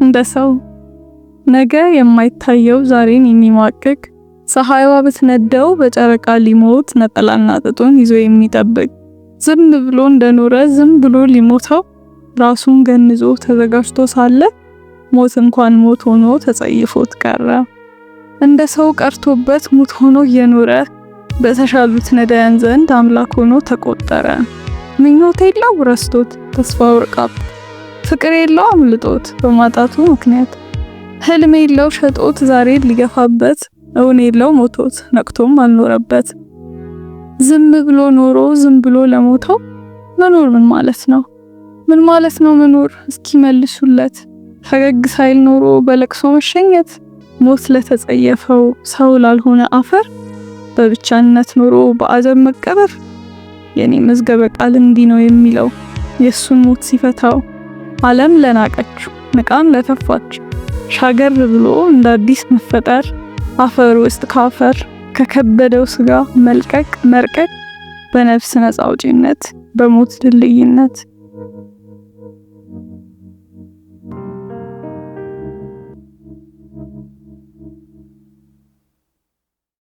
እንደ ሰው ነገ የማይታየው ዛሬን የሚማቅቅ ፀሐይዋ ብትነደው በጨረቃ ሊሞት ነጠላና ጥጡን ይዞ የሚጠብቅ ዝም ብሎ እንደኖረ ዝም ብሎ ሊሞተው ራሱን ገንዞ ተዘጋጅቶ ሳለ ሞት እንኳን ሞት ሆኖ ተጸይፎት ቀረ። እንደ ሰው ቀርቶበት ሙት ሆኖ እየኖረ በተሻሉት ነዳያን ዘንድ አምላክ ሆኖ ተቆጠረ። ምኞት የለው ረስቶት ተስፋው ርቃብ፣ ፍቅር የለው አምልጦት በማጣቱ ምክንያት፣ ህልም የለው ሸጦት ዛሬ ሊገፋበት፣ እውን የለው ሞቶት ነቅቶም አልኖረበት። ዝም ብሎ ኖሮ ዝም ብሎ ለሞተው መኖር ምን ማለት ነው? ምን ማለት ነው መኖር? እስኪ መልሱለት። ፈገግ ሳይል ኖሮ በለቅሶ መሸኘት፣ ሞት ለተጸየፈው ሰው ላልሆነ አፈር በብቻነት ኖሮ በአዘን መቀበር። የኔ መዝገበ ቃል እንዲህ ነው የሚለው የሱን ሞት ሲፈታው። ዓለም ለናቀችው ንቃም ለተፋች ሻገር ብሎ እንደ አዲስ መፈጠር፣ አፈር ውስጥ ካፈር ከከበደው ስጋ መልቀቅ መርቀቅ፣ በነፍስ ነፃ አውጪነት በሞት ድልድይነት